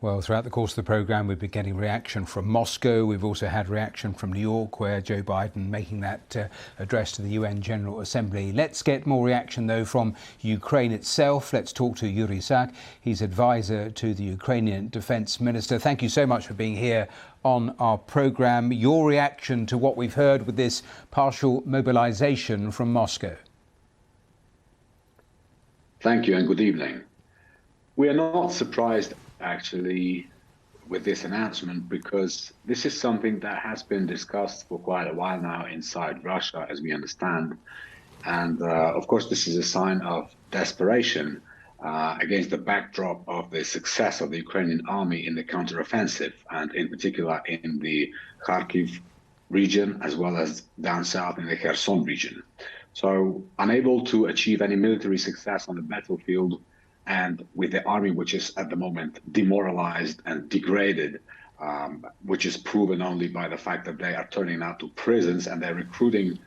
Well, throughout the course of the programme, we've been getting reaction from Moscow. We've also had reaction from New York, where Joe Biden making that address to the UN General Assembly. Let's get more reaction, though, from Ukraine itself. Let's talk to Yuriy. He's advisor to the Ukrainian Defence Minister. Thank you so much for being here on our programme. Your reaction to what we've heard with this partial mobilisation from Moscow. Thank you and good evening. We are not surprised, actually, with this announcement, because this is something that has been discussed for quite a while now inside Russia, as we understand. And of course, this is a sign of desperation against the backdrop of the success of the Ukrainian army in the counteroffensive, and in particular in the Kharkiv region, as well as down south in the Kherson region. So unable to achieve any military success on the battlefield, and with the army, which is at the moment demoralized and degraded, which is proven only by the fact that they are turning out to prisons and they're recruiting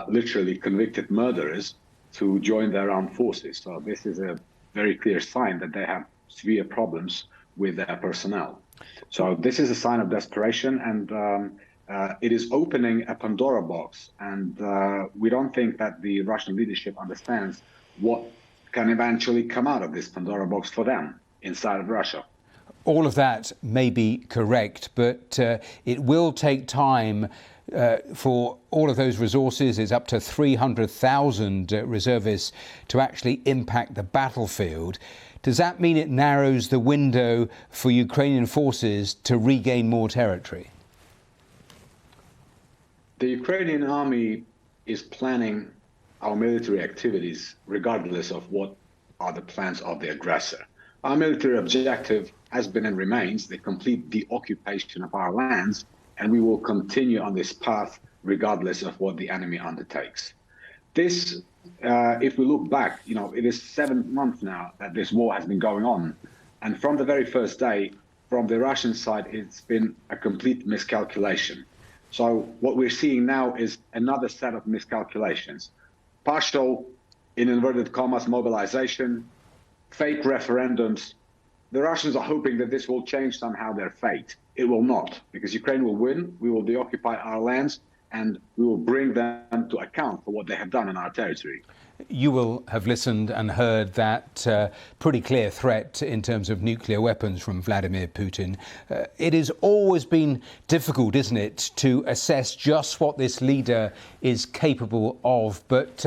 literally convicted murderers to join their armed forces. So this is a very clear sign that they have severe problems with their personnel. So this is a sign of desperation, and it is opening a Pandora box. And we don't think that the Russian leadership understands what can eventually come out of this Pandora box for them inside of Russia. All of that may be correct, but it will take time for all of those resources. It's up to 300,000 reservists to actually impact the battlefield. Does that mean it narrows the window for Ukrainian forces to regain more territory? The Ukrainian army is planning our military activities regardless of what are the plans of the aggressor. Our military objective has been and remains the complete deoccupation of our lands, and we will continue on this path regardless of what the enemy undertakes. This, if we look back, it is 7 months now that this war has been going on. And from the very first day, from the Russian side, it's been a complete miscalculation. So what we're seeing now is another set of miscalculations. Partial, in inverted commas, mobilization, fake referendums. The Russians are hoping that this will change somehow their fate. It will not, because Ukraine will win, we will deoccupy our lands, and we will bring them to account for what they have done in our territory. You will have listened and heard that pretty clear threat in terms of nuclear weapons from Vladimir Putin. It has always been difficult, isn't it, to assess just what this leader is capable of. But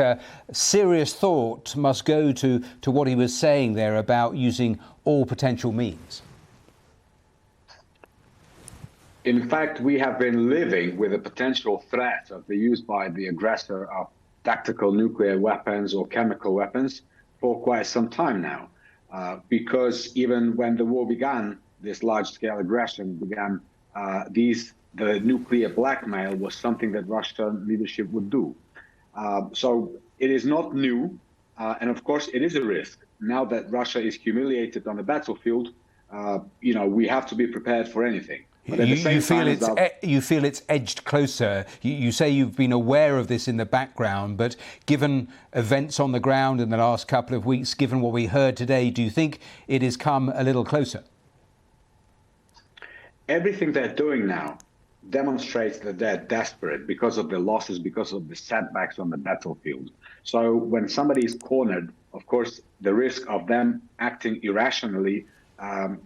serious thought must go to what he was saying there about using all potential means. In fact, we have been living with a potential threat of the use by the aggressor of tactical nuclear weapons or chemical weapons for quite some time now. Because even when the war began, this large-scale aggression began, the nuclear blackmail was something that Russian leadership would do. So it is not new, and of course it is a risk. Now that Russia is humiliated on the battlefield, we have to be prepared for anything. You feel it's edged closer. You say you've been aware of this in the background, but given events on the ground in the last couple of weeks, given what we heard today, do you think it has come a little closer? Everything they're doing now demonstrates that they're desperate because of the losses, because of the setbacks on the battlefield. So when somebody is cornered, of course, the risk of them acting irrationally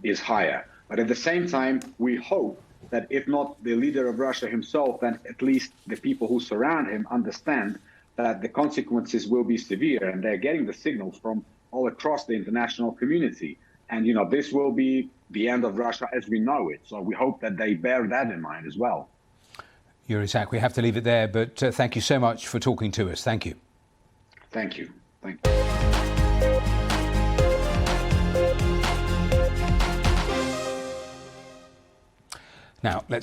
is higher. But at the same time, we hope that if not the leader of Russia himself, then at least the people who surround him understand that the consequences will be severe, and they're getting the signals from all across the international community. And, this will be the end of Russia as we know it. So we hope that they bear that in mind as well. Yuriy, we have to leave it there, but thank you so much for talking to us. Thank you. Thank you. Thank you. Now, let's